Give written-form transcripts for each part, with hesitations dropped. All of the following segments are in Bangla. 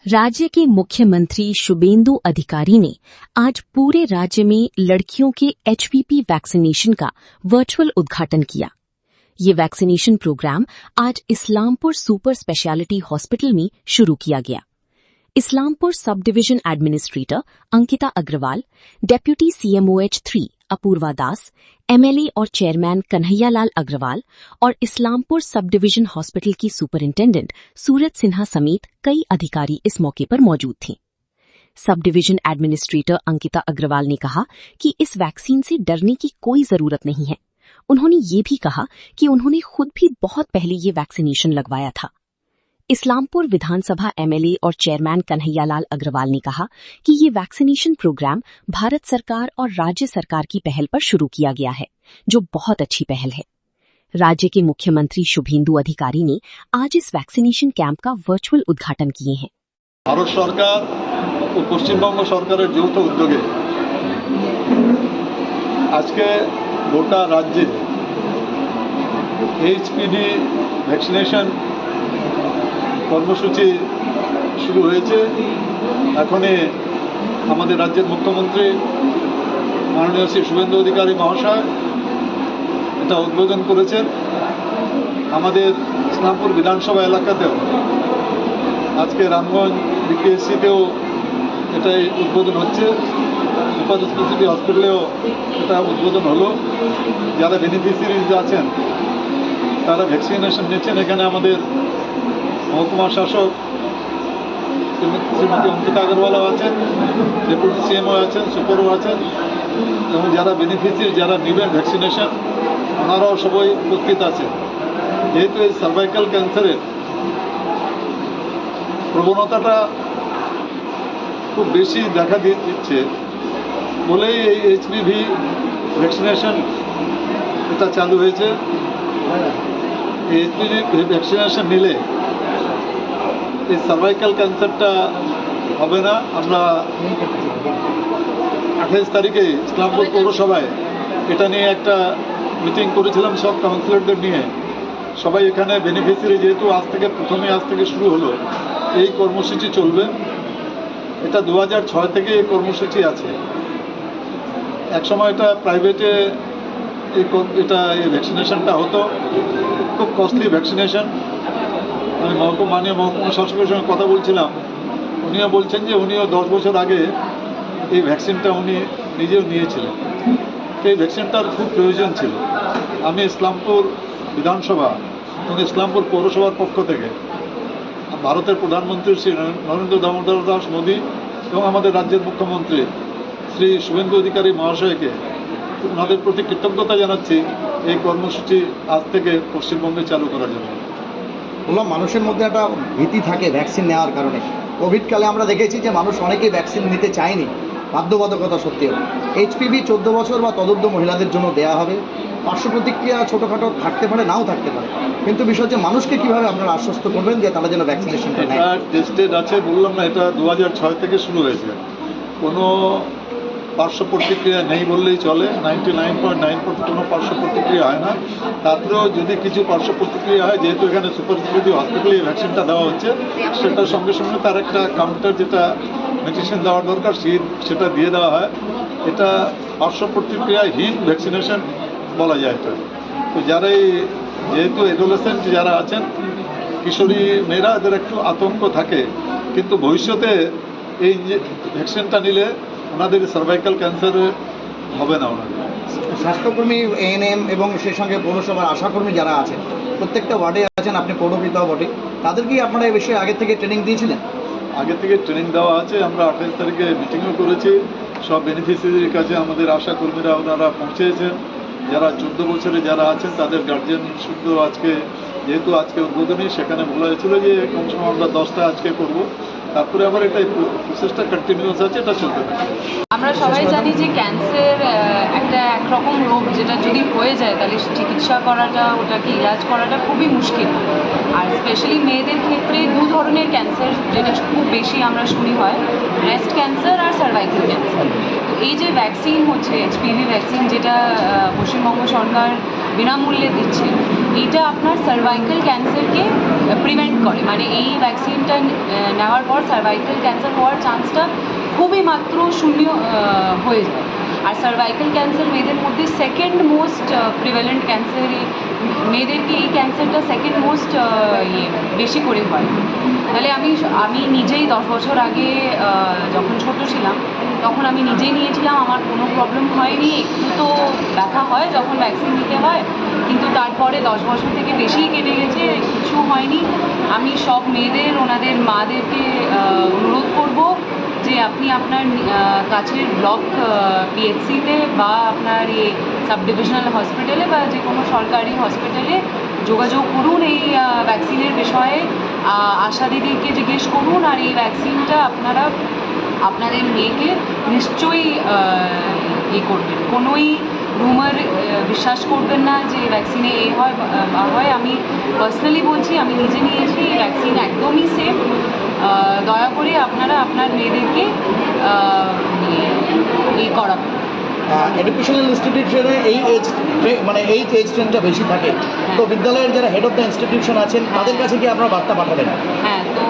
राज्य के मुख्यमंत्री शुभेंदु अधिकारी ने आज पूरे राज्य में लड़कियों के एचपीवी वैक्सीनेशन का वर्चुअल उद्घाटन किया। ये वैक्सीनेशन प्रोग्राम आज इस्लामपुर सुपर स्पेशलिटी हॉस्पिटल में शुरू किया गया। Islampur sub division administrator Ankita Agarwal, deputy CMOH3 Apurva Das, MLA और चेयरमैन कन्हैयालाल अग्रवाल और इस्लामपुर सब डिवीजन हॉस्पिटल की सुपरिंटेंडेंट सूरज सिन्हा समेत कई अधिकारी इस मौके पर मौजूद थे। सब डिवीजन एडमिनिस्ट्रेटर अंकिता अग्रवाल ने कहा कि इस वैक्सीन से डरने की कोई जरूरत नहीं है। उन्होंने ये भी कहा कि उन्होंने खुद भी बहुत पहले ये वैक्सीनेशन लगवाया था। इस्लामपुर विधानसभा MLA और चेयरमैन कन्हैयालाल अग्रवाल ने कहा कि ये वैक्सीनेशन प्रोग्राम भारत सरकार और राज्य सरकार की पहल पर शुरू किया गया है, जो बहुत अच्छी पहल है। राज्य के मुख्यमंत्री शुभेंदु अधिकारी ने आज इस वैक्सीनेशन कैंप का वर्चुअल उद्घाटन किए हैं। भारत सरकार और पश्चिमबंग सरकारेर যৌথ उद्योगे आज के गोटा राज्य HPV वैक्सीनेशन কর্মসূচি শুরু হয়েছে। এখনই আমাদের রাজ্যের মুখ্যমন্ত্রী মাননীয় শ্রী শুভেন্দু অধিকারী মহাশয় এটা উদ্বোধন করেছেন। আমাদের ইসলামপুর বিধানসভা এলাকাতেও আজকে রামগঞ্জ BPSCতেও এটাই উদ্বোধন হচ্ছে। সুপার স্পেশালিটি হসপিটালেও এটা উদ্বোধন হলো। যারা বেনিফিশিয়ারিজ আছেন তারা ভ্যাকসিনেশন নিচ্ছেন। এখানে আমাদের महकुमा शासक श्रीमती अंकिता अग्रवाल आছেন, डेप्यूटी CMO আছেন, সুপারও আছেন এবং যারা বেনিফিশিয়ারি যারা নেবেন ভ্যাকসিনেশন ওনারাও সবাই উপস্থিত আছেন। যেহেতু এই সার্ভাইকাল ক্যান্সারের প্রবণতাটা খুব বেশি দেখা দিচ্ছে বলেই এই HPV ভ্যাকসিনেশন এটা চালু হয়েছে। এই HPV ভ্যাকসিনেশন নিলে এই সার্ভাইকাল ক্যান্সারটা হবে না। আমরা 28 তারিখে ইসলামপুর পৌরসভায় এটা নিয়ে একটা মিটিং করেছিলাম সব কাউন্সিলরদের নিয়ে। সবাই এখানে বেনিফিশিয়ারি যেহেতু আজ থেকে শুরু হলো, এই কর্মসূচি চলবে। এটা 2006 থেকে এই কর্মসূচি আছে। একসময় এটা প্রাইভেটে এই ভ্যাকসিনেশনটা হতো, খুব কস্টলি ভ্যাকসিনেশন। আমি মাননীয় মহকুমা শাসকের সঙ্গে কথা বলছিলাম, উনিও বলছেন যে উনিও 10 বছর আগে এই ভ্যাকসিনটা উনি নিজেও নিয়েছিলেন। এই ভ্যাকসিনটার খুব প্রয়োজন ছিল। আমি ইসলামপুর বিধানসভা এবং ইসলামপুর পৌরসভার পক্ষ থেকে ভারতের প্রধানমন্ত্রী শ্রী নরেন্দ্র দামোদর দাস মোদী এবং আমাদের রাজ্যের মুখ্যমন্ত্রী শ্রী শুভেন্দু অধিকারী মহাশয়কে ওনাদের প্রতি কৃতজ্ঞতা জানাচ্ছি এই কর্মসূচি আজ থেকে পশ্চিমবঙ্গে চালু করার জন্য। বললাম মানুষের মধ্যে একটা ভীতি থাকে ভ্যাকসিন নেওয়ার কারণে। কোভিডকালে আমরা দেখেছি যে মানুষ অনেকেই ভ্যাকসিন নিতে চায়নি, বাধ্যবাধকতা সত্ত্বেও। HPV 14 বছর বা তদূর্ধ্ব মহিলাদের জন্য দেওয়া হবে। পার্শ্ব প্রতিক্রিয়া ছোটোখাটো থাকতে পারে, নাও থাকতে পারে, কিন্তু বিষয় হচ্ছে মানুষকে কীভাবে আপনারা আশ্বস্ত করবেন যে তারা যেন ভ্যাকসিনেশনটা নেয়। এটা টেস্টেড আছে, বললাম না, এটা 2006 থেকে শুরু হয়েছে। কোনো পার্শ্ব প্রতিক্রিয়া নেই বললেই চলে। 99.9% কোনো পার্শ্ব প্রতিক্রিয়া হয় না। তারপরেও যদি কিছু পার্শ্ব প্রতিক্রিয়া হয়, যেহেতু এখানে সুপার স্পেশালিটি হসপিটালে এই ভ্যাকসিনটা দেওয়া হচ্ছে, সেটার সঙ্গে সঙ্গে তার একটা কাউন্টার যেটা মেডিসিন দেওয়ার দরকার সেটা দিয়ে দেওয়া হয়। এটা পার্শ্ব প্রতিক্রিয়াহীন ভ্যাকসিনেশন বলা যায় এটা। তো যারা যেহেতু এডোলেসেন্ট যারা আছেন, কিশোরী মেয়েরা, এদের একটু আতঙ্ক থাকে, কিন্তু ভবিষ্যতে এই ভ্যাকসিনটা নিলে ওনাদের সার্ভাইকাল ক্যান্সার হবে না। ওনাদের স্বাস্থ্যকর্মী, ANM এবং সেই সঙ্গে পৌরসভার আশাকর্মী যারা আছেন, প্রত্যেকটা ওয়ার্ডে আছেন, আপনি পৌরপিতাও বটে, তাদেরকেই আপনারা এই বিষয়ে আগে থেকে ট্রেনিং দিয়েছিলেন? আগে থেকে ট্রেনিং দেওয়া আছে। আমরা 28 তারিখে মিটিংও করেছি। সব বেনিফিশিয়ারির কাছে আমাদের আশাকর্মীরা ওনারা পৌঁছেছেন। যারা 14 বছরে যারা আছেন তাদের গার্জিয়ান শুদ্ধ আজকে, যেহেতু আজকে উদ্বোধনী, সেখানে বলা হয়েছিল যে কমসে কম আমরা 10টা আজকে করব। তারপরে আবার এটা প্রসেসটা কন্টিনিউয়াস আছে, এটা চলতে থাকে। আমরা সবাই জানি যে ক্যান্সার একটা একরকম রোগ, যেটা যদি হয়ে যায় তাহলে চিকিৎসা করাটা, ওটাকে ইলাজ করাটা খুবই মুশকিল। আর স্পেশালি মেয়েদের ক্ষেত্রে 2 ধরনের ক্যান্সার যেটা খুব বেশি আমরা শুনি হয়, ব্রেস্ট ক্যান্সার আর সার্ভাইকাল ক্যান্সার। তো এই যে ভ্যাকসিন হচ্ছে HPV ভ্যাকসিন, যেটা পশ্চিমবঙ্গ সরকার বিনামূল্যে দিচ্ছে, এইটা আপনার সার্ভাইকাল ক্যান্সারকে প্রিভেন্ট করে, মানে এই ভ্যাকসিনটা নেওয়ার পর সার্ভাইকাল ক্যান্সার হওয়ার চান্সটা খুবই মাত্র শূন্য হয়ে যায়। আর সার্ভাইকাল ক্যান্সার মেয়েদের মধ্যে সেকেন্ড মোস্ট প্রিভ্যালেন্ট ক্যান্সার, মেয়েদেরকে এই ক্যান্সারটা সেকেন্ড মোস্ট বেশি করে হয়। তাহলে আমি নিজেই 10 বছর আগে যখন ছোট ছিলাম তখন আমি নিজেই নিয়েছিলাম, আমার কোনো প্রবলেম হয়নি। একটু তো ব্যথা হয় যখন ভ্যাকসিন নিতে হয়, কিন্তু তারপরে 10 বছর থেকে বেশিই কেটে গেছে, কিছু হয়নি। আমি সব মেয়েদের ওনাদের মাদেরকে অনুরোধ করব যে আপনি আপনার কাছের ব্লক পিএইচসিতে বা আপনার এই সাব ডিভিশনাল হসপিটালে বা যে কোনো সরকারি হসপিটালে যোগাযোগ করুন এই ভ্যাকসিনের বিষয়ে। আশা দিদিকে জিজ্ঞেস করুন, আর এই ভ্যাকসিনটা আপনারা আপনাদের মেয়েকে নিশ্চয়ই করবেন। কোনোই রুমার বিশ্বাস করবেন না যে ভ্যাকসিনে এ হয় বা হয়। আমি পার্সোনালি বলছি, আমি নিজে নিয়েছি, এই ভ্যাকসিন একদমই সেফ। দয়া করে আপনারা আপনার মেয়েদেরকে করাবেন। এডুকেশনাল ইনস্টিটিউশনে এই এজ মানে এই এজ ট্রেনটা বেশি থাকে, তো বিদ্যালয়ের যারা হেড অফ দ্য ইনস্টিটিউশন আছেন তাদের কাছে কি আপনারা বার্তা পাঠাবেন? হ্যাঁ, তো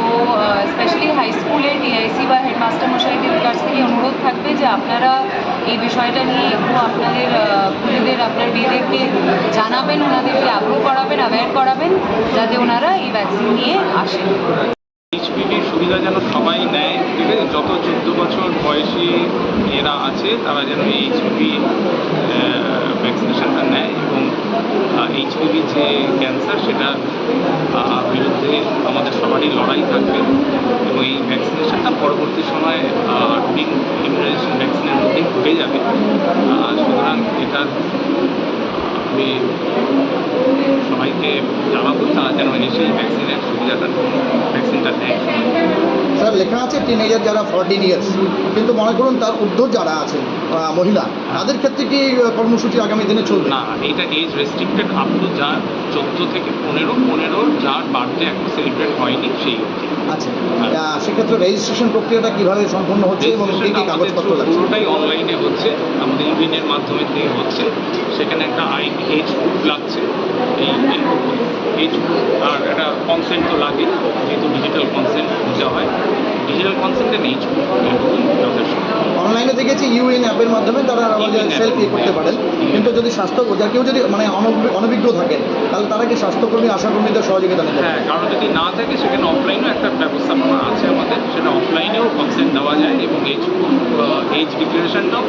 স্পেশালি হাই স্কুলে টিআইসি বা হেডমাস্টার মশাইদের কাছ থেকে অনুরোধ থাকবে যে আপনারা এই বিষয়টা নিয়ে একটু আপনাদের খুদেদের আপনার মেয়েদেরকে জানাবেন, ওনাদেরকে আগ্রহ করাবেন, অ্যাওয়্যার করাবেন, যাতে ওনারা এই ভ্যাকসিন নিয়ে আসেন। এইচপিভির সুবিধা যেন সবাই নেয়, ঠিক আছে? যত 14 বছর বয়সী এরা আছে তারা যেন এই এইচপিভি ভ্যাকসিনেশনটা নেয়, এবং এইচপিভি যে ক্যান্সার সেটার বিরুদ্ধে আমাদের সবারই লড়াই থাকবে, এবং এই ভ্যাকসিনেশনটা পরবর্তী সময়ে রুটিন ইমিউনাইজেশন ভ্যাকসিনের মধ্যেই ঢুকে যাবে। সুতরাং এটার আমি সবাইকে জানাবো তারা যেন এসেই ভ্যাকসিনের ভ্যাকসিনটা নেয়। স্যার, লেখা আছে টিনেজার যারা 14 ইয়ার্স, কিন্তু মনে করুন তার ঊর্ধ্ব যারা আছেন মহিলা, তাদের ক্ষেত্রে কি কর্মসূচি আগামী দিনে চলবে? না, এটা এজ রেস্ট্রিক্টেড আপ টু যার 14 থেকে 15 যার বার্থডে এখন সেলিব্রেট হয়নি সেই অবধি। আচ্ছা, সেক্ষেত্রে রেজিস্ট্রেশন প্রক্রিয়াটা কিভাবে সম্পন্ন হচ্ছে এবং কী কী কাগজপত্র লাগছে? পুরোটাই অনলাইনে হচ্ছে, আমাদের ইউনিয়নের মাধ্যমে দিয়ে হচ্ছে। সেখানে একটা এজ প্রুফ লাগছে, এই এজ প্রুফ, আর একটা কনসেন্ট তো লাগে, যেহেতু ডিজিটাল কনসেন্ট দিতে হয়। ডিজিটাল কনসেন্টের এজ প্রুফ এটুকুই যথেষ্ট। অনলাইনে দেখেছি ইউএন অ্যাপের মাধ্যমে তারা সেলফি করতে পারেন, কিন্তু যদি কেউ যদি মানে অনভিজ্ঞ থাকেন তাহলে তারা কি স্বাস্থ্যকর্মী আশাকর্মীদের সহযোগিতা নেবেন? হ্যাঁ, কারণ যদি না থাকে সেখানে অফলাইনেও একটা ব্যবস্থাপনা আছে আমাদের, সেটা অফলাইনেও কনসেন্ট দেওয়া যায়, এবং এজ ডিক্লারেশনটাও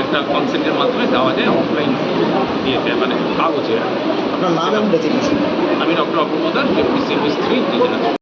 একটা কনসেন্টের মাধ্যমে দেওয়া যায় অফলাইন ইয়েতে, মানে কাগজে। আপনার নাম এবং ডেজিগনেশন? আমি ডক্টর অপূর্ব দাস, ডেপুটি সিভিস 3 দিনাজপুর।